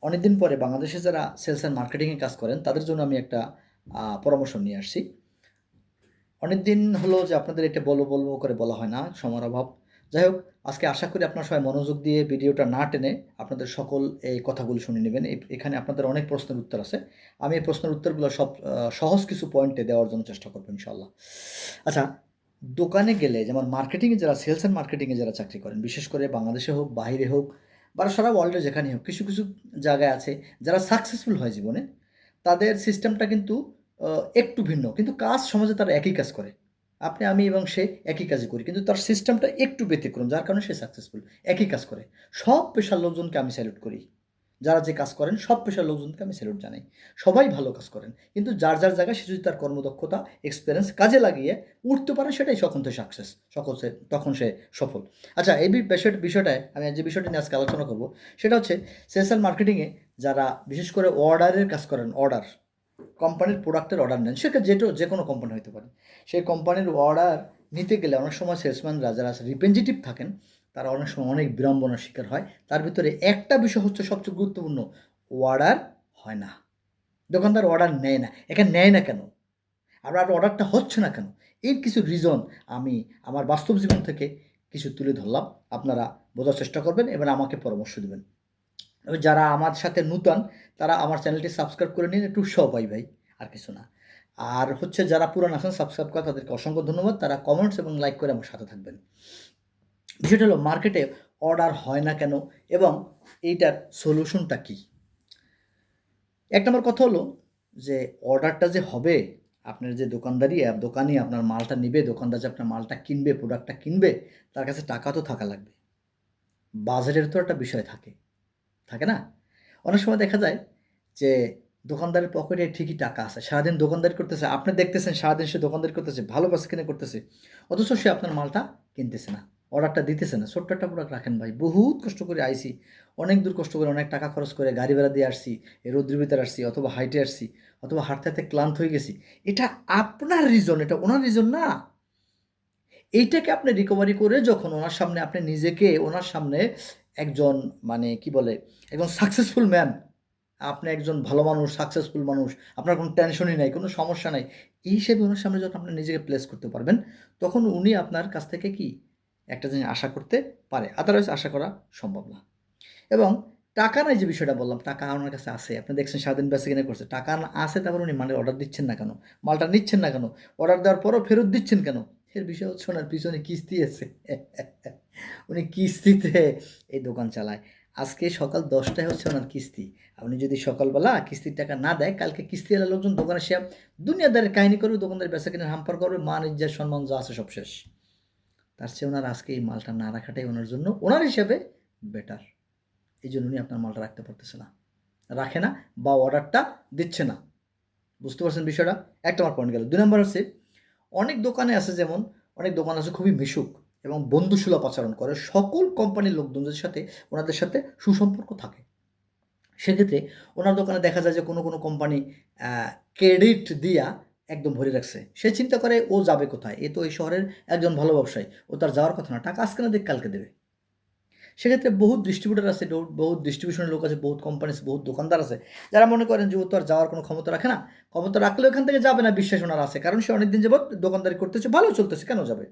অনেকদিন পরে বাংলাদেশে যারা সেলস অ্যান্ড মার্কেটিংয়ে কাজ করেন তাদের জন্য আমি একটা পরামর্শ নিয়ে আসছি। অনেক দিন হলো যে আপনাদের এটা বলবো করে বলা হয় না, সময়ের অভাব। যাই হোক, আজকে আশা করি আপনারা সবাই মনোযোগ দিয়ে ভিডিওটা না টেনে আপনাদের সকল এই কথাগুলো শুনে নেবেন। এখানে আপনাদের অনেক প্রশ্নের উত্তর আছে। আমি এই প্রশ্নের উত্তরগুলো সব সহজ কিছু পয়েন্টে দেওয়ার জন্য চেষ্টা করবো ইনশাআল্লাহ। আচ্ছা, দোকানে গেলে যেমন মার্কেটিংয়ে যারা সেলস অ্যান্ড মার্কেটিংয়ে যারা চাকরি করেন, বিশেষ করে বাংলাদেশে হোক, বাহিরে হোক বা সারা ওয়ার্ল্ডে যেখানেই হোক, কিছু কিছু জায়গায় আছে যারা সাকসেসফুল হয় জীবনে, তাদের সিস্টেমটা কিন্তু আ একটু ভিন্ন। কিন্তু কাজ সমাজে তারা একই কাজ করে। আপনি, আমি এবং সে একই কাজই করি। কিন্তু তার সিস্টেমটা একটু ব্যতিক্রম, যার কারণে সে সাকসেসফুল। একই কাজ করে। সব পেশার লোকজনকে আমি স্যালুট করি। যারা যে কাজ করেন সব পেশার লোকজনকে আমি স্যালুট জানাই। সবাই ভালো কাজ করেন। কিন্তু যার জায়গায় সে যদি তার কর্মদক্ষতা, এক্সপেরিয়েন্স কাজে লাগিয়ে উঠতে পারে, সেটাই তখন তো সাকসেস। তখন সে সফল। আচ্ছা, এই বিষয়টায় আমি যে বিষয়টা নিয়ে আজকে আলোচনা করব, সেটা হচ্ছে সেলস অ্যান্ড মার্কেটিংয়ে যারা বিশেষ করে অর্ডারের কাজ করেন, কোম্পানির প্রোডাক্টের অর্ডার নেন, সেটা যেকোনো কোম্পানি হতে পারে। সেই কোম্পানির অর্ডার নিতে গেলে অনেক সময় সেলসম্যানরা যারা রিপ্রেজেন্টেটিভ থাকেন, তারা অনেক সময় অনেক বিড়ম্বনার শিকার হয়। তার ভিতরে একটা বিষয় হচ্ছে সবচেয়ে গুরুত্বপূর্ণ, অর্ডার হয় না। দোকানদার অর্ডার নেয় না। এখানে নেয় না কেন? আবার অর্ডারটা হচ্ছে না কেন? এর কিছু রিজন আমি আমার বাস্তব জীবন থেকে কিছু তুলে ধরলাম। আপনারা বোঝার চেষ্টা করবেন এবং আমাকে পরামর্শ দিবেন। যারা আমার সাথে নূতন, তারা আমার চ্যানেলটি সাবস্ক্রাইব করে নিন, একটু উৎসাহ পাই ভাই, আর কিছু না। আর হচ্ছে যারা পুরান আছেন সাবস্ক্রাইব করা, তাদেরকে অসংখ্য ধন্যবাদ। তারা কমেন্টস এবং লাইক করে আমার সাথে থাকবেন। বিষয়টা হলো মার্কেটে অর্ডার হয় না কেন এবং এইটার সলিউশনটা কী? ১ নম্বর কথা হলো যে অর্ডারটা যে হবে, আপনার যে দোকানি আপনার মালটা নিবে, দোকানদার যে আপনার মালটা কিনবে, প্রোডাক্টটা কিনবে, তার কাছে টাকা তো থাকা লাগবে। বাজেটের তো একটা বিষয় থাকে। থাকে না? অনেক সময় দেখা যায় যে দোকানদারের পকেটে ঠিকই টাকা আছে। সারাদিন দোকানদারি করতেছে। আপনি দেখতেছেন সারাদিন সে দোকানদারি করতেছে, ভালো বেচাকেনা করতেছে। অথচ সে আপনার মালটা কিনতেছে না। অর্ডারটা দিতেছে না। ছোট্ট একটা প্রোডাক্ট রাখেন ভাই। বহুত কষ্ট করে আইছি। অনেক দূর কষ্ট করে, অনেক টাকা খরচ করে গাড়ি ভাড়া দিয়ে আসছি। এই রৌদ্রের ভিতরে আসছি, অথবা হাঁইটে আসছি, অথবা হাঁটতে ক্লান্ত হয়ে গেছি। এটা আপনার রিজন, এটা উনার রিজন না। এইটাকে আপনি রিকভারি করে যখন ওনার সামনে আপনি নিজেকে ওনার সামনে একজন, মানে কি বলে, একজন সাকসেসফুল ম্যান, আপনি একজন ভালো মানুষ, সাকসেসফুল মানুষ, আপনার কোনো টেনশনই নাই, কোনো সমস্যা নাই। এই হিসেবে ওনার সামনে যখন আপনি নিজেকে প্লেস করতে পারবেন, তখন উনি আপনার কাছ থেকে কি একটা জিনিস আশা করতে পারে। আদারওয়াইজ আশা করা সম্ভব না। এবং টাকা নাই, যে বিষয়টা বললাম, টাকা ওনার কাছে আছে। আপনি দেখছেন সারাদিন বেচাকেনা করছে। টাকা আছে, তারপর উনি মালের অর্ডার দিচ্ছেন না কেন? মালটা নিচ্ছেন না কেন? অর্ডার দেওয়ার পরও ফেরত দিচ্ছেন কেন? এর বিষয় হচ্ছে ওনার পিছনে কিস্তি আছে। উনি কিস্তিতে এই দোকান চালায়। আজকে সকাল ১০টায় হচ্ছে ওনার কিস্তি। আপনি যদি সকালবেলা কিস্তির টাকা না দেয়, কালকে কিস্তিওয়ালা লোকজন দোকানে এসে দুনিয়াদারি কাহিনী করবে, দোকানদার বেচাকেনার হাম্পার করবে, মান ইজ্জত সম্মান যা আছে সব শেষ। তার চেয়ে ওনার আজকে এই মালটা না রাখাটাই ওনার জন্য, ওনার হিসাবে বেটার। এইজন্য উনি আপনার মালটা রাখতে পারতেছে না। রাখে না বা অর্ডারটা দিচ্ছে না। বুঝতে পারছেন বিষয়টা? ১ নম্বর পয়েন্ট গেল। ২ নম্বর হচ্ছে অনেক দোকানে আছে, যেমন অনেক দোকান আছে খুবই মিশুক এবং বন্ধুসুলভ আচরণ করে। সকল কোম্পানির লোকজনদের সাথে ওনাদের সাথে সুসম্পর্ক থাকে। সেক্ষেত্রে ওনার দোকানে দেখা যায় যে কোনো কোম্পানি আ ক্রেডিট দিয়া একদম ভরে রাখছে। সে চিন্তা করে ও যাবে কোথায়? এ তো এই শহরের একজন ভালো ব্যবসায়ী। ও তার যাওয়ার কথা না। টাকা আজকে না দিক কালকে দেবে। সেক্ষেত্রে বহুত ডিস্ট্রিবিউটর আছে, বহুত ডিস্ট্রিবিউশনের লোক আছে, বহুত কোম্পানি আছে, বহুত দোকানদার আছে, যারা মনে করেন যে ও তো আর যাওয়ার কোনো ক্ষমতা রাখে না। ক্ষমতা রাখলেও এখান থেকে যাবে না, বিশ্বাস ওনার আছে। কারণ সে অনেকদিন যাবৎ দোকানদারি করতেছে, ভালো চলতেছে, কেন যাবে?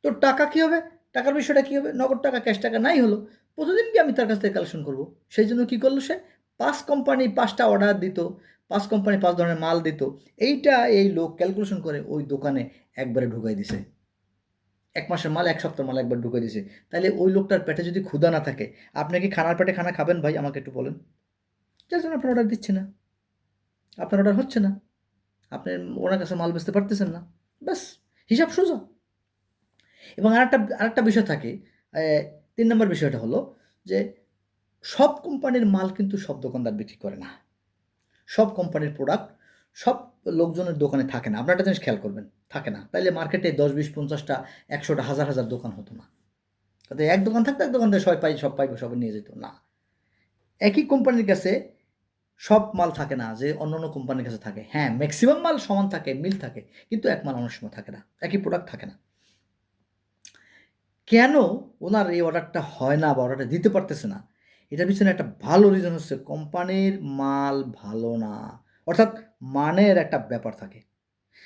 তো টাকা কী হবে? টাকার বিষয়টা কী হবে? নগদ টাকা, ক্যাশ টাকা নাই হলো। প্রতিদিন কি আমি তার কাছ থেকে কালেকশন করব? সেইজন্য কী করল সে? ৫ কোম্পানি ৫ টা অর্ডার দিত। ৫ কোম্পানি ৫ ধরনের মাল দিত। এইটা এই লোক ক্যালকুলেশন করে ওই দোকানে একবারে ঢুকাই দিছে। ১ মাসের মাল, ১ সপ্তাহের মাল একবার ঢুকাই দিছে। তাইলে ওই লোকটার পেটে যদি ক্ষুধা না থাকে, আপনি কি খানার পেটে খানা খাবেন ভাই? আমাকে একটু বলেন। যার জন্য আপনার অর্ডার দিচ্ছে না। আপনার অর্ডার হচ্ছে না। আপনি ওনার কাছে মাল বেচতে পারতেছেন না। ব্যাস, হিসাব সোজা। এবং আরেকটা বিষয় থাকে। ৩ নম্বর বিষয়টা হলো যে সব কোম্পানির মাল কিন্তু সব দোকানদার বিক্রি করে না। সব কোম্পানির প্রোডাক্ট সব লোকজনের দোকানে থাকে না। আপনারা একটা জিনিস খেয়াল করবেন, থাকে না। তাইলে মার্কেটে ১০, ২০, ৫০ টা, ১০০ টা, হাজার, হাজার দোকান হতো না। তাতে এক দোকান থাকতো, এক দোকান থেকে সব পাইবে, সবাই নিয়ে যেত। না। একই কোম্পানির কাছে সব মাল থাকে না যে অন্যান্য কোম্পানির কাছে থাকে। হ্যাঁ, মেক্সিমাম মাল সমান থাকে, মিল থাকে। কিন্তু এক মাল অনেক সময় থাকে না। একই প্রোডাক্ট থাকে না। কেন ওনার এই অর্ডারটা হয় না বা অর্ডারটা দিতে পারতেছে না? এটার পিছনে একটা ভালো রিজন হচ্ছে কোম্পানির মাল ভালো না, অর্থাৎ মানের একটা ব্যাপার থাকে।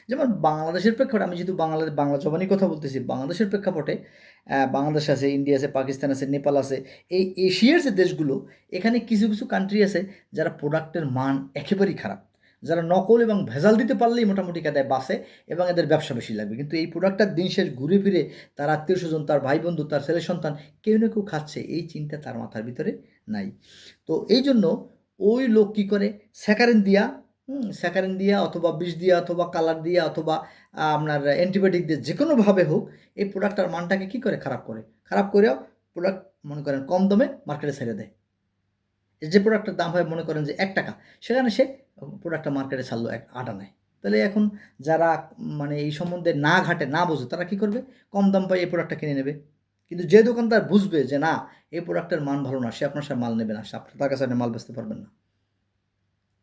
যেমন বাংলাদেশের প্রেক্ষাপটে, আমি যেহেতু বাংলা জবানি কথা বলতেছি, বাংলাদেশের প্রেক্ষাপটে বাংলাদেশ আছে, ইন্ডিয়া আছে, পাকিস্তান আছে, নেপাল আছে, এই এশিয়ার যে দেশগুলো, এখানে কিছু কিছু কান্ট্রি আছে যারা প্রোডাক্টের মান একেবারেই খারাপ, যারা নকল এবং ভেজাল দিতে পারলেই মোটামুটি কায়দায় বাঁচে এবং এদের ব্যবসা বেশি লাগবে। কিন্তু এই প্রোডাক্টটার দিন শেষ ঘুরে ফিরে তার আত্মীয় স্বজন, তার ভাই বন্ধু, তার ছেলে সন্তান কেউ না কেউ খাচ্ছে, এই চিন্তা তার মাথার ভিতরে নাই। তো এই জন্য ওই লোক কী করে, স্যাকারিন দিয়া স্যাকারিন দিয়া অথবা বিষ দিয়া অথবা কালার দিয়া অথবা আপনার অ্যান্টিবায়োটিক দিয়ে যে কোনোভাবে হোক এই প্রোডাক্টটার মানটাকে কী করে খারাপ করে, খারাপ করেও প্রোডাক্ট মনে করেন কম দামে মার্কেটে ছেড়ে দেয়। যে প্রোডাক্টের দাম হয় মনে করেন যে ১ টাকা, সেখানে সে প্রোডাক্টটা মার্কেটে ছাড়লো ৮ আনায়। তাহলে এখন যারা মানে এই সম্বন্ধে না ঘাটে, না বোঝে, তারা কী করবে, কম দাম পায় এই প্রোডাক্টটা কিনে নেবে। কিন্তু যে দোকানদার বুঝবে যে না এই প্রোডাক্টের মান ভালো না, সে আপনার সাথে মাল নেবে না, তার কাছে আপনি মাল বেচতে পারবেন না,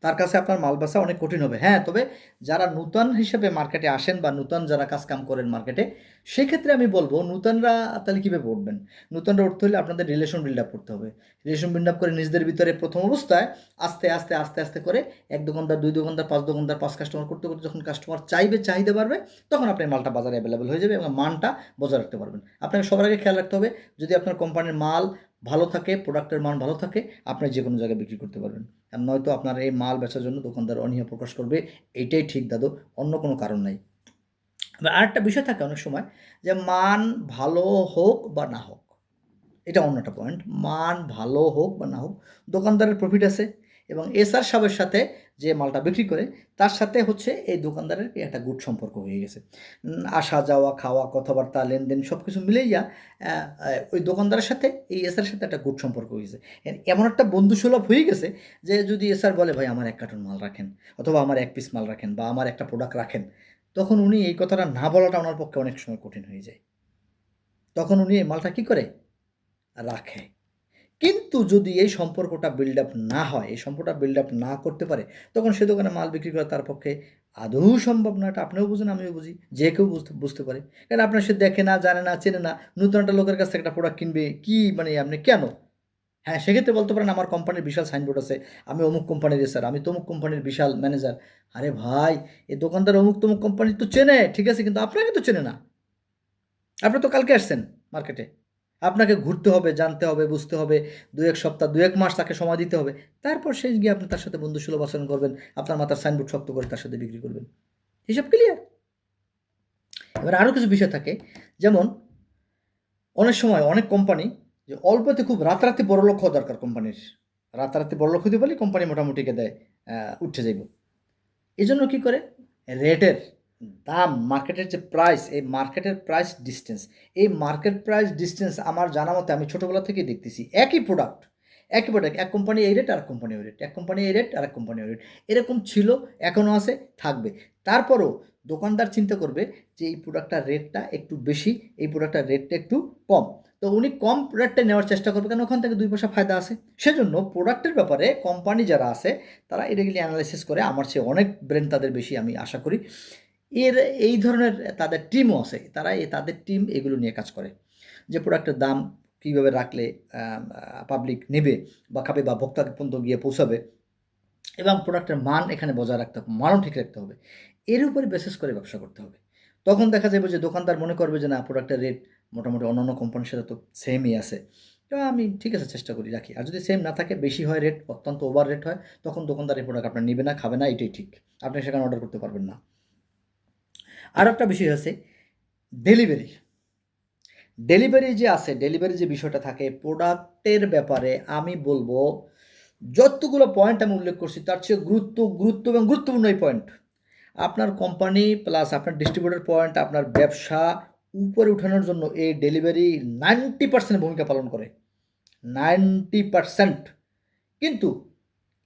তার কাছে আপনার মাল বেচা অনেক কঠিন হবে। হ্যাঁ, তবে যারা নূতন হিসেবে মার্কেটে আসেন বা নূতন যারা কাজকাম করেন মার্কেটে, সেক্ষেত্রে আমি বলবো নূতনরা তাহলে কীভাবে উঠবেন, নূতনরা উঠতে হলে আপনাদের রিলেশন বিল্ড আপ করতে হবে। রিলেশন বিল্ড আপ করে নিজেদের ভিতরে প্রথম অবস্থায় আস্তে আস্তে আস্তে আস্তে করে ১ দোকানদার, ২ দোকানদার, ৫ দোকানদার, 5 কাস্টমার করতে করতে যখন কাস্টমার চাইবে, চাহিদা বাড়বে, তখন আপনার মালটা বাজারে অ্যাভেলেবেল হয়ে যাবে এবং মানটা বজায় রাখতে পারবেন। আপনাকে সবার আগে খেয়াল রাখতে হবে, যদি আপনার কোম্পানির মাল ভালো থাকে, প্রোডাক্টের মান ভালো থাকে, আপনি যে কোনো জায়গায় বিক্রি করতে পারবেন। আর নয়তো আপনার এই মাল বেচার জন্য দোকানদার অনীহা প্রকাশ করবে, এইটাই ঠিক দাদু, অন্য কোনো কারণ নাই। আরেকটা বিষয় থাকে অনেক সময় যে মান ভালো হোক বা না হোক, এটা অন্য একটা পয়েন্ট, মান ভালো হোক বা না হোক, দোকানদারের প্রফিট আছে এবং এসআর সাহেবের সাথে যে মালটা বিক্রি করে তার সাথে হচ্ছে এই দোকানদারের একটা গুড সম্পর্ক হয়ে গেছে। আসা যাওয়া, খাওয়া, কথাবার্তা, লেনদেন সব কিছু মিলেইয়া ওই দোকানদারের সাথে এই এসআর সাথে একটা গুড সম্পর্ক হয়েছে। এমন একটা বন্ধুসুলভ হয়ে গেছে যে যদি এসআর বলে ভাই আমার ১ কার্টন মাল রাখেন অথবা আমার ১ পিস মাল রাখেন বা আমার একটা প্রোডাক্ট রাখেন, তখন উনি এই কথাটা না বলাটা ওনার পক্ষে অনেক সময় কঠিন হয়ে যায়। তখন উনি এই মালটা কী করে, রাখে। কিন্তু যদি এই সম্পর্কটা বিল্ড আপ না হয়, এই সম্পর্কটা বিল্ড আপ না করতে পারে, তখন সে দোকানে মাল বিক্রি করা তার পক্ষে আদৌ সম্ভব না। এটা আপনিও বুঝেন, আমিও বুঝি, যে কেউ বুঝতে পারে। কারণ আপনার সে দেখে না, জানে না, চেনে না, নতুন একটা লোকের কাছ থেকে একটা প্রোডাক্ট কিনবে, কি মানে আপনি কেন? হ্যাঁ, সেক্ষেত্রে বলতে পারেন আমার কোম্পানির বিশাল সাইনবোর্ড আছে, আমি অমুক কোম্পানির স্যার, আমি তমুক কোম্পানির বিশাল ম্যানেজার। আরে ভাই, এই দোকানদার অমুক তমুক কোম্পানি তো চেনে, ঠিক আছে, কিন্তু আপনাকে তো চেনে না। আপনি তো কালকে আসছেন মার্কেটে। আপনাকে ঘুরতে হবে, জানতে হবে, বুঝতে হবে, ২-১ সপ্তাহ, ২-১ মাস তাকে সময় দিতে হবে। তারপর শেষ গিয়ে আপনি তার সাথে বন্ধুসুলভ আচরণ করবেন। আপনার মাথার সাইনবোর্ড শক্ত করে তার সাথে বিক্রি করবেন। হিসাব ক্লিয়ার? এবার আরও কিছু বিষয় থাকে, যেমন অনেক সময় অনেক কোম্পানি যে অল্পতে খুব রাতারাতি বড়লোক হওয়া দরকার কোম্পানির। রাতারাতি বড়লোক হইতে পারলে কোম্পানি মোটামুটি দেয় উঠে যাইব। এজন্য কী করে, রেটের দাম, মার্কেটের যে প্রাইস, এই মার্কেটের প্রাইস ডিসটেন্স, এই মার্কেট প্রাইস ডিসটেন্স আমার জানা মতে আমি ছোটোবেলা থেকেই দেখতেছি। একই প্রোডাক্ট, এক কোম্পানি এই রেট, আরেক কোম্পানি ওই রেট, এক কোম্পানি এই রেট, আরেক কোম্পানি ওই রেট, এরকম ছিল, এখনও আছে, থাকবে। তারপরও দোকানদার চিন্তা করবে যে এই প্রোডাক্টটার রেটটা একটু বেশি, এই প্রোডাক্টটার রেটটা একটু কম, তো উনি কম রেটটা নেওয়ার চেষ্টা করবে, কারণ ওখান থেকে ২ পয়সা ফায়দা আছে। সেজন্য প্রোডাক্টের ব্যাপারে কোম্পানি যারা আছে তারা এটাগুলি অ্যানালাইসিস করে, আমার চেয়ে অনেক ব্রেন তাদের বেশি, আমি আশা করি। এই ধরনের তাদের টিমও আছে, তারা তাদের টিম এগুলো নিয়ে কাজ করে যে প্রোডাক্টের দাম কীভাবে রাখলে পাবলিক নেবে বা খাবে বা ভোক্তা পর্যন্ত গিয়ে পৌঁছাবে, এবং প্রোডাক্টের মান এখানে বজায় রাখতে হবে, মানও ঠিক রাখতে হবে। এর উপরে বেসিস করে ব্যবসা করতে হবে। তখন দেখা যাবে যে দোকানদার মনে করবে যে না, প্রোডাক্টের রেট মোটামুটি অন্যান্য কোম্পানির সাথে তো সেমই আছে, তো আমি ঠিক আছে চেষ্টা করি রাখি। আর যদি সেম না থাকে, বেশি হয় রেট, অত্যন্ত ওভার রেট হয়, তখন দোকানদার এই প্রোডাক্ট আপনার নেবে না, খাবে না, এটাই ঠিক। আপনি সেখানে অর্ডার করতে পারবেন না। আর একটা বিষয় আছে ডেলিভারি। ডেলিভারি যে আছে, ডেলিভারি যে বিষয়টা থাকে প্রোডাক্টের ব্যাপারে, আমি বলবো যতগুলো পয়েন্ট আমি উল্লেখ করছি তার চেয়ে গুরুত্ব এবং গুরুত্বপূর্ণ এই পয়েন্ট। আপনার কোম্পানি প্লাস আপনার ডিস্ট্রিবিউটর পয়েন্ট, আপনার ব্যবসা উপরে উঠানোর জন্য এই ডেলিভারি 90% ভূমিকা পালন করে, 90%। কিন্তু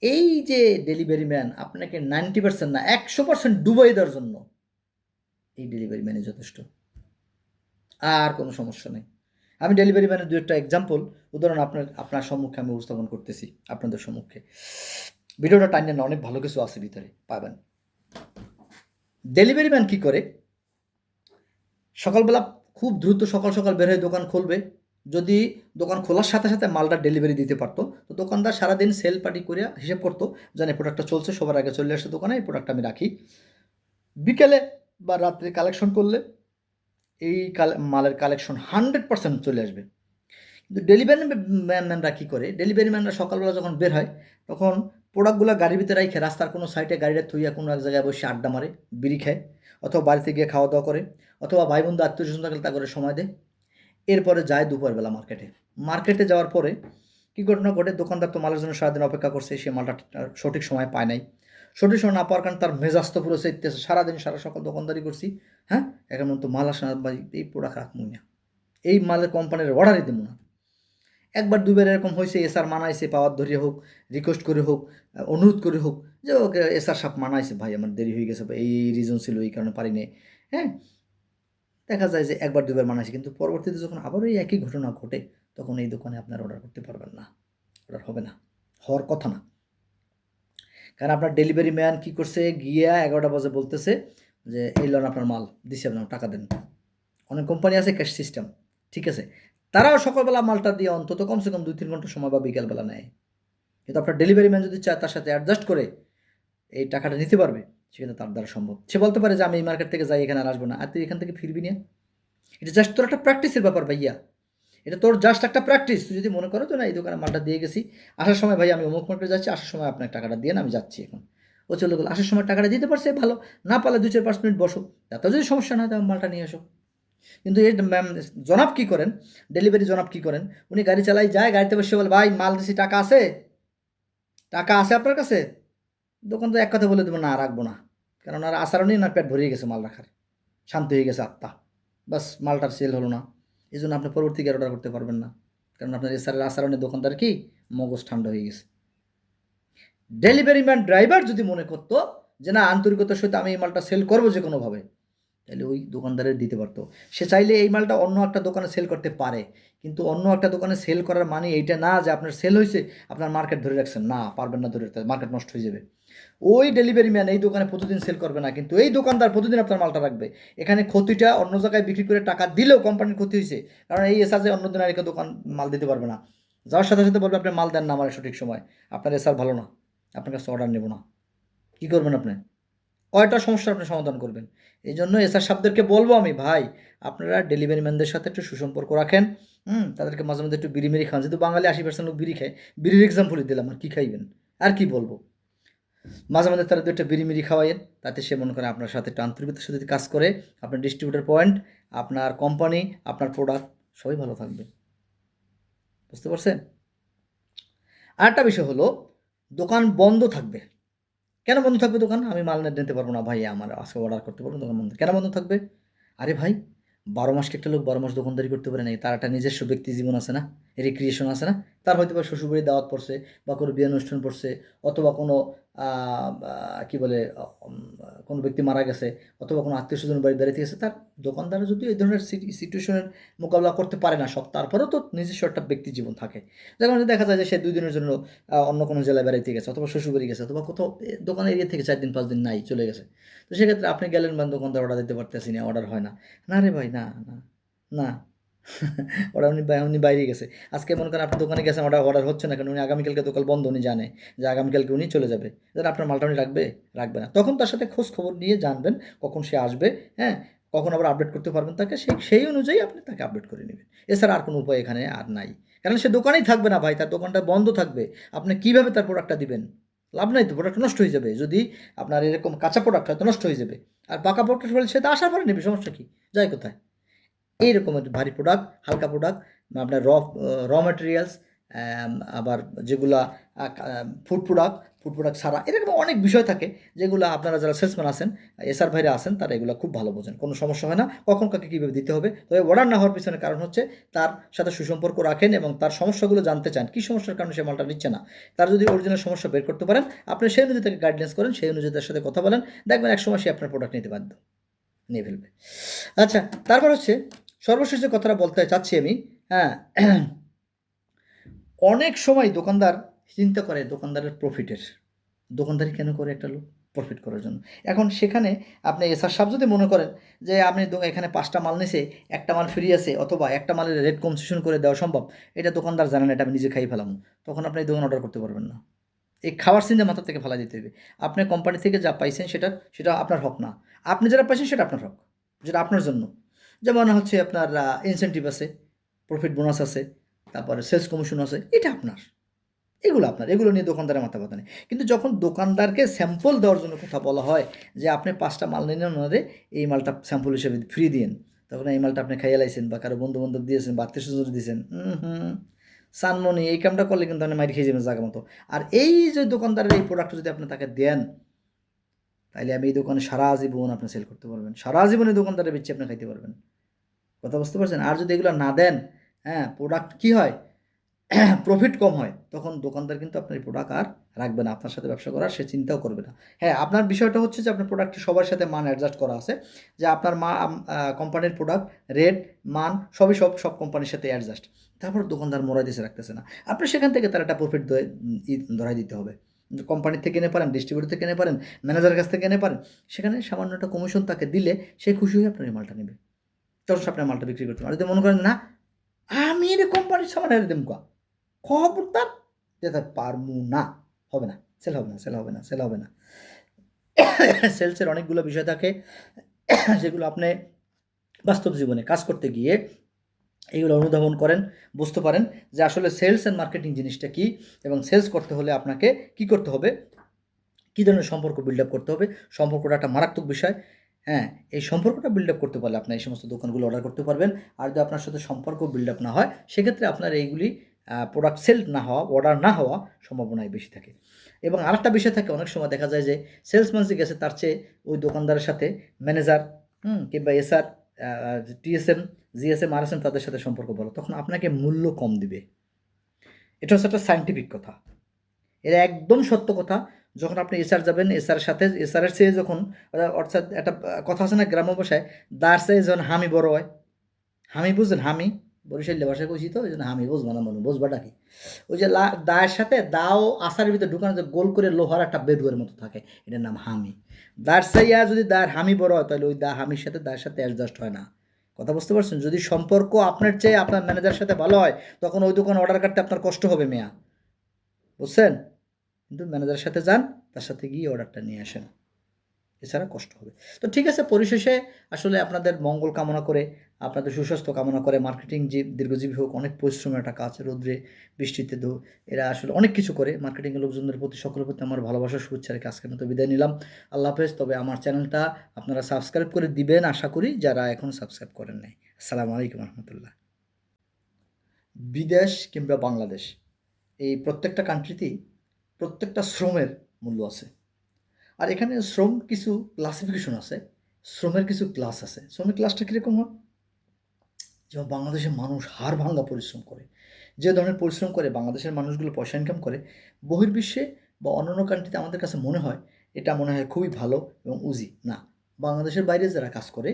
এই যে ডেলিভারি ম্যান আপনাকে 90% না, 100% ডুবাই দেওয়ার জন্য এই ডেলিভারি ম্যানই যথেষ্ট, আর কোনো সমস্যা নেই। আমি ডেলিভারি ম্যানের ২-১টা এক্সাম্পল, উদাহরণ আপনার সম্মুখে আমি উপস্থাপন করতেছি, আপনাদের সম্মুখে। ভিডিওটা টাইম নেন, অনেক ভালো কিছু আছে ভিতরে, পাবেন। ডেলিভারি ম্যান কী করে, সকালবেলা খুব দ্রুত সকাল সকাল বের হয়ে দোকান খুলবে, যদি দোকান খোলার সাথে সাথে মালটা ডেলিভারি দিতে পারতো, তো দোকানদার সারাদিন সেল পার্টি করে হিসেব করতো, জানে প্রোডাক্টটা চলছে, সবার আগে চলে আসে দোকানে, এই প্রোডাক্টটা আমি রাখি, বিকেলে বা রাত্রে কালেকশন করলে এই মালের কালেকশন 100% চলে আসবে। কিন্তু ডেলিভারি ম্যানরা কী করে, ডেলিভারি ম্যানরা সকালবেলা যখন বের হয় তখন প্রোডাক্টগুলো গাড়ির ভিতরে রাখে রাস্তার কোনো সাইডে গাড়িটা থুইয়া কোনো এক জায়গায় বসে আড্ডা মারে, বিড়ি খায়, অথবা বাড়িতে গিয়ে খাওয়া দাওয়া করে, অথবা ভাই বন্ধু আত্মীয় স্বজন থাকলে তা করে সময় দেয়। এরপরে যায় দুপুরবেলা মার্কেটে যাওয়ার পরে কী ঘটনা ঘটে, দোকানদার তো মালের জন্য সারাদিন অপেক্ষা করছে, সে মালটা সঠিক সময় পায় নাই, সঠিক সময় না পাওয়ার কারণে তার মেজাজ তো পুরো চাইতেছে, সারাদিন সারা সকাল দোকানদারি করছি, হ্যাঁ এখন তো মাল আসে না ভাই, এই প্রোডাক্ট রাখবো না, এই মালের কোম্পানির অর্ডারই দেবো না। একবার দুবার এরকম হয়েছে, এসআর মানাইছে, পাওয়ার ধরিয়ে হোক, রিকোয়েস্ট করে হোক, অনুরোধ করে হোক, যে ওকে এসআর সাহেব মানাইছে, ভাই আমার দেরি হয়ে গেছে, এই রিজন ছিল, এই কারণে পারি নাই, হ্যাঁ দেখা যায় যে একবার দুবার মানাইছে, কিন্তু পরবর্তীতে যখন আবার এই একই ঘটনা ঘটে, তখন এই দোকানে আপনার অর্ডার করতে পারবেন না, অর্ডার হবে না, হওয়ার কথা না। কারণ আপনার ডেলিভারি ম্যান কী করছে, গিয়া 11টা বাজে বলতেছে যে এই লন আপনার মাল দিচ্ছি, আপনার টাকা দেন। অনেক কোম্পানি আছে ক্যাশ সিস্টেম, ঠিক আছে, তারাও সকালবেলা মালটা দিয়ে অন্তত কমসে কম 2-3 ঘন্টা সময় বা বিকালবেলা নেয়। কিন্তু আপনার ডেলিভারি ম্যান যদি চায় তার সাথে অ্যাডজাস্ট করে এই টাকাটা নিতে পারবে, সেখানে তার দ্বারা সম্ভব। সে বলতে পারে যে আমি এই মার্কেট থেকে যাই, এখানে আর আসবো না, আর তুই এখান থেকে ফিরবি না। এটা জাস্ট তোর একটা প্র্যাকটিসের ব্যাপার ভাইয়া, এটা তোর জাস্ট একটা প্র্যাকটিস। তুই যদি মনে করো তো না এই দোকানে মালটা দিয়ে গেছি, আসার সময় ভাই আমি অমুক মার্কেটে যাচ্ছি, আসার সময় আপনার টাকাটা দিয়ে না আমি যাচ্ছি এখন, ও চলে গেলো, আসার সময় টাকাটা দিতে পারছে ভালো, না পারলে 2-4-5 মিনিট বসো, তাতেও যদি সমস্যা না হয় তাহলে মালটা নিয়ে আসো। কিন্তু এই জনাব কী করেন, ডেলিভারি জনাব কী করেন, উনি গাড়ি চালাই যায়, গাড়িতে বসে বলে ভাই মাল দিছি, টাকা আছে, টাকা আছে আপনার কাছে, দোকান তো এক কথা বলে দেবো না রাখবো না, কারণ আর আসারণই না পেট ভরিয়ে গেছে মাল রাখার, শান্তি হয়ে গেছে আত্মা, বাস মালটার সেল হলো না, এই জন্য আপনি পরবর্তীকে অর্ডার করতে পারবেন না, কারণ আপনার এসআরের আসারণে দোকানদার কি মগজ ঠান্ডা হয়ে গেছে। ডেলিভারি ম্যান ড্রাইভার যদি মনে করতো যে না আন্তরিকতার সহিত আমি এই মালটা সেল করবো যে কোনোভাবে, তাহলে ওই দোকানদারের দিতে পারতো। সে চাইলে এই মালটা অন্য একটা দোকানে সেল করতে পারে, কিন্তু অন্য একটা দোকানে সেল করার মানে এইটা না যে আপনার সেল হয়েছে আপনার মার্কেট ধরে রাখছেন, না পারবেন না ধরে রাখতে, মার্কেট নষ্ট হয়ে যাবে। ওই ডেলিভারি ম্যান এই দোকানে প্রতিদিন সেল করবে না, কিন্তু এই দোকানদার প্রতিদিন আপনার মালটা রাখবে। এখানে ক্ষতিটা অন্য জায়গায় বিক্রি করে টাকা দিলেও কোম্পানির ক্ষতি হয়েছে, কারণ এই এসআর যে অন্য দিন আরেকটা দোকান মাল দিতে পারবে না, যাওয়ার সাথে সাথে বলবে আপনি মাল দেন না আমার সঠিক সময়, আপনার এসআর ভালো না, আপনার কাছে অর্ডার নেব না। কী করবেন আপনি? কয়টা সমস্যার আপনি সমাধান করবেন? এই জন্য এসআর সাহেবদেরকে বলবো আমি, ভাই আপনারা ডেলিভারি ম্যানদের সাথে একটু সুসম্পর্ক রাখেন, তাদেরকে মাঝে মধ্যে একটু বিড়ি মিড়ি খান, যেহেতু বাঙালি 80% লোক বিড়ি খায়, বিড়ির এক্সাম্পলই দিলাম, আর কী খাইবেন, আর কি বলবো, মাঝে মাঝে তারা 2টা বিড়ি মিড়ি খাওয়াইয়েন, তাতে সে মনে করে আপনার সাথে একটু আন্তরিকতার সাথে কাজ করে, আপনার ডিস্ট্রিবিউটার পয়েন্ট, আপনার কোম্পানি, আপনার প্রোডাক্ট সবই ভালো থাকবে। বুঝতে পারছেন? আরেকটা বিষয় হলো, দোকান বন্ধ থাকবে। কেন বন্ধ থাকবে দোকান? আমি মাল নিতে পারবো না ভাই, আমার আজকে অর্ডার করতে পারবো, দোকান বন্ধ। কেন বন্ধ থাকবে? আরে ভাই 12 মাস কি একটা লোক 12 মাস দোকানদারি করতে পারে নাকি? তার একটা নিজস্ব ব্যক্তি জীবন আছে না, রিক্রিয়েশন আছে না, তার হয়তো বা শ্বশুরবাড়ির দাওয়াত পড়ছে, বা কোনো বিয়ে অনুষ্ঠান পড়ছে, অথবা কোনো কী বলে কোনো ব্যক্তি মারা গেছে, অথবা কোনো আত্মীয় স্বজন বাড়ি বেড়াতে গেছে, তার দোকানদার যদি এই ধরনের সিচুয়েশনের মোকাবিলা করতে পারে না সব, তারপরেও তো নিজস্ব একটা ব্যক্তি জীবন থাকে। যেমন দেখা যায় যে সে 2 দিনের জন্য অন্য কোনো জেলায় বেড়াইতে গেছে, অথবা শ্বশুরবাড়ি গেছে, অথবা কোথাও দোকানের এরিয়া থেকে 4 দিন 5 দিন নাই, চলে গেছে। তো সেক্ষেত্রে আপনি গেলেন বা দোকানদার অর্ডার দিতে পারতেছি না, অর্ডার হয় না, না রে ভাই না না না ওরা উনি বাইরে গেছে। আজকে মনে করেন আপনি দোকানে গেছেন, অর্ডার হচ্ছে না, কারণ উনি আগামীকালকে দোকান বন্ধ, উনি জানে যে আগামীকালকে উনি চলে যাবে, তাহলে আপনার মালটা উনি রাখবে না। তখন তার সাথে খোঁজ খবর নিয়ে জানবেন কখন সে আসবে, হ্যাঁ কখন আবার আপডেট করতে পারবেন তাকে, সেই অনুযায়ী আপনি তাকে আপডেট করে নেবেন। এছাড়া আর কোনো উপায় এখানে আর নাই, কারণ সে দোকানেই থাকবে না ভাই, তার দোকানটা বন্ধ থাকবে, আপনি কীভাবে তার প্রোডাক্টটা দিবেন? লাভ নাই তো, প্রোডাক্ট নষ্ট হয়ে যাবে, যদি আপনার এরকম কাঁচা প্রোডাক্ট হয় তো নষ্ট হয়ে যাবে, আর পাকা প্রোডাক্ট হলে সে তো আসার পরে নেবে, সমস্যা কী, যায় কোথায়? এইরকম একটা ভারী প্রোডাক্ট, হালকা প্রোডাক্ট, আপনার র ম্যাটেরিয়ালস, আবার যেগুলা ফুড প্রোডাক্ট ছাড়া, এরকম অনেক বিষয় থাকে যেগুলো আপনারা যারা সেলসম্যান আছেন, এসআর ভাইরা আছেন, তারা এগুলো খুব ভালো বোঝেন, কোনো সমস্যা হয় না, কখন কাকে কীভাবে দিতে হবে। তবে অর্ডার না হওয়ার পিছনে কারণ হচ্ছে তার সাথে সুসম্পর্ক রাখেন এবং তার সমস্যাগুলো জানতে চান, কী সমস্যার কারণে সে মালটা নিচ্ছে না, তার যদি অরিজিনাল সমস্যা বের করতে পারেন, আপনি সেই অনুযায়ী তাকে গাইডলাইন্স করেন, সেই অনুযায়ী তার সাথে কথা বলেন, দেখবেন একসময় সে আপনার প্রোডাক্ট নিতে বাধ্য, নিয়ে ফেলবে। আচ্ছা, তারপর হচ্ছে সর্বশেষ যে কথাটা বলতে চাচ্ছি আমি, হ্যাঁ অনেক সময় দোকানদার চিন্তা করে দোকানদারের প্রফিটের, দোকানদারি কেন করে একটা লোক? প্রফিট করার জন্য। এখন সেখানে আপনি এসআর সাহেব যদি মনে করেন যে আপনি এখানে 5টা মাল নিছে, একটা মাল ফ্রি আছে অথবা একটা মালের রেট কনসেশন করে দেওয়া সম্ভব, এটা দোকানদার জানে না, এটা আমি নিজে খাইয়ে ফেলাম, তখন আপনি এই দোকান অর্ডার করতে পারবেন না। এই খাওয়ার চিন্তা মাথা থেকে ফেলা দিতে হবে। আপনি কোম্পানি থেকে যা পাইছেন সেটা আপনার হক না। আপনি যেটা পাইছেন সেটা আপনার হক, যেটা আপনার জন্য। যেমন হচ্ছে আপনার ইনসেন্টিভ আছে, প্রফিট বোনাস আছে, তারপরে সেলস কমিশন আছে, এটা আপনার। এগুলো আপনার, এগুলো নিয়ে দোকানদারের মাথা ব্যথা নেই। কিন্তু যখন দোকানদারকে স্যাম্পল দেওয়ার জন্য কথা বলা হয় যে আপনি 5টা মাল নিলেন, ওনারে এই মালটা স্যাম্পল হিসেবে ফ্রি দিয়েন, তখন এই মালটা আপনি খাইয়ে লাইছেন বা কারো বন্ধু বান্ধব দিয়েছেন বা আত্মীয় স্বজন দিয়েছেন, সানমনি এই কামটা করলে কিন্তু আপনি মাইর খেয়ে যাবেন জায়গা মতো। আর এই যে দোকানদারের এই প্রোডাক্ট যদি আপনি তাকে দেন, তাহলে আমি এই দোকানে সারা জীবন আপনি সেল করতে পারবেন, সারা জীবন এই দোকানদারের বেচে আপনি খাইতে পারবেন। কথা বুঝতে পারছেন? আর যদি এগুলো না দেন, প্রোডাক্ট কী হয়, প্রফিট কম হয়, তখন দোকানদার কিন্তু আপনার এই প্রোডাক্ট আর রাখবে না, আপনার সাথে ব্যবসা করার সে চিন্তাও করবে না। হ্যাঁ, আপনার বিষয়টা হচ্ছে যে আপনার প্রোডাক্টটি সবার সাথে মান অ্যাডজাস্ট করা আছে, যে আপনার কোম্পানির প্রোডাক্ট রেট মান সবই সব কোম্পানির সাথে অ্যাডজাস্ট। তারপর দোকানদার মোড়াই দিতে রাখতেছে না, আপনি সেখান থেকে তার একটা প্রফিট ধরাই দিতে হবে। কোম্পানির থেকে কিনে পারেন, ডিস্ট্রিবিউটর থেকে কিনে পারেন, ম্যানেজারের কাছ থেকে কিনে পারেন, সেখানে সামান্য একটা কমিশন তাকে দিলে সে খুশি হয়ে আপনার এই মালটা নেবে, তখন সে আপনার মালটা বিক্রি করতে পারেন। যদি মনে করেন না আমি এই কোম্পানির সামান এনে দেবো, খবরদার যেতে পারবো না, হবে না, সেল হবে না, সেল হবে না, সেল হবে না। সেলসের অনেকগুলো বিষয় থাকে যেগুলো আপনি বাস্তব জীবনে কাজ করতে গিয়ে এগুলো অনুধাবন করেন, বুঝতে পারেন যে আসলে সেলস অ্যান্ড মার্কেটিং জিনিসটা কী, এবং সেলস করতে হলে আপনাকে কী করতে হবে, কী ধরনের সম্পর্ক বিল্ড আপ করতে হবে। সম্পর্কটা একটা মারাত্মক বিষয়। এই সম্পর্কটা বিল্ড আপ করতে পারলে আপনি এই সমস্ত দোকানগুলো অর্ডার করতে পারবেন। আর যদি আপনার সাথে সম্পর্ক বিল্ড আপ না হয়, সেক্ষেত্রে আপনার এইগুলি প্রোডাক্ট সেল না হওয়া, অর্ডার না হওয়া সম্ভাবনাই বেশি থাকে। এবং আরেকটা বিষয় থাকে, অনেক সময় দেখা যায় যে সেলসম্যান যে গেছে তার চেয়ে ওই দোকানদারের সাথে ম্যানেজার কিংবা এসআর, টিএসএম, জিএসএম, আরএসএম তাদের সাথে সম্পর্ক ভালো, তখন আপনাকে মূল্য কম দিবে। এটা হচ্ছে একটা সায়েন্টিফিক কথা, এটা একদম সত্য কথা। যখন আপনি এসআর যাবেন, এসআর সাথে এসআরের চেয়ে যখন, অর্থাৎ একটা কথা আছে না গ্রাম্য ভাষায়, দার চেয়ে যখন হামি বড় হয়, হামি বুঝলেন, হামি বরিশালী ভাষায় কইছি তো, ওই জন্য হামি বুঝবা না, মনে বুঝবাটা কি, ওই যে দায়ের সাথে দাও আসার ভিতরে ঢুকানো যে গোল করে লোহার একটা বেদুয়ের মতো থাকে, এটার নাম হামি। দার চাইয়া যদি দায়ের হামি বড় হয়, তাহলে ওই হামির সাথে দায়ের সাথে অ্যাডজাস্ট হয় না। কথা বুঝতে পারছেন? যদি সম্পর্ক আপনার চেয়ে আপনার ম্যানেজারের সাথে ভালো হয়, তখন ওই দোকান অর্ডার করতে আপনার কষ্ট হবে মেয়া, বুঝছেন? কিন্তু ম্যানেজারের সাথে যান, তার সাথে গিয়ে অর্ডারটা নিয়ে আসেন, এছাড়া কষ্ট হবে। তো ঠিক আছে, পরিশেষে আসলে আপনাদের মঙ্গল কামনা করে, আপনাদের সুস্বাস্থ্য কামনা করে, মার্কেটিং দীর্ঘজীবী হোক। অনেক পরিশ্রমের একটা কাজ, রোদ্রে বৃষ্টিতে এরা আসলে অনেক কিছু করে। মার্কেটিংয়ের লোকজনদের প্রতি, সকলের প্রতি আমার ভালোবাসা, শুভেচ্ছা রেখে আজকের মতো বিদায় নিলাম। আল্লাহ হাফেজ। তবে আমার চ্যানেলটা আপনারা সাবস্ক্রাইব করে দিবেন আশা করি, যারা এখনও সাবস্ক্রাইব করেন নাই। আসসালামু আলাইকুম রহমতুল্লাহ। বিদেশ কিংবা বাংলাদেশ, এই প্রত্যেকটা কান্ট্রিতেই প্রত্যেকটা শ্রমের মূল্য আছে। আর এখানে শ্রম কিছু ক্লাসিফিকেশন আছে, শ্রমের কিছু ক্লাস আছে। শ্রমিক ক্লাসটা কীরকম হয়? যেমন বাংলাদেশের মানুষ হাড় ভাঙ্গা পরিশ্রম করে, যে ধরনের পরিশ্রম করে বাংলাদেশের মানুষগুলো পয়সা ইনকাম করে, বহির্বিশ্বে বা অন্যান্য কান্ট্রিতে আমাদের কাছে মনে হয় এটা মনে হয় খুবই ভালো এবং উজি না। বাংলাদেশের বাইরে যারা কাজ করে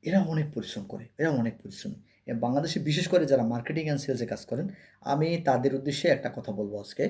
এরা অনেক পরিশ্রম করে, এরা অনেক পরিশ্রমী। বাংলাদেশে বিশেষ করে যারা মার্কেটিং অ্যান্ড সেলসে কাজ করেন, আমি তাদের উদ্দেশ্যে একটা কথা বলবো আজকে।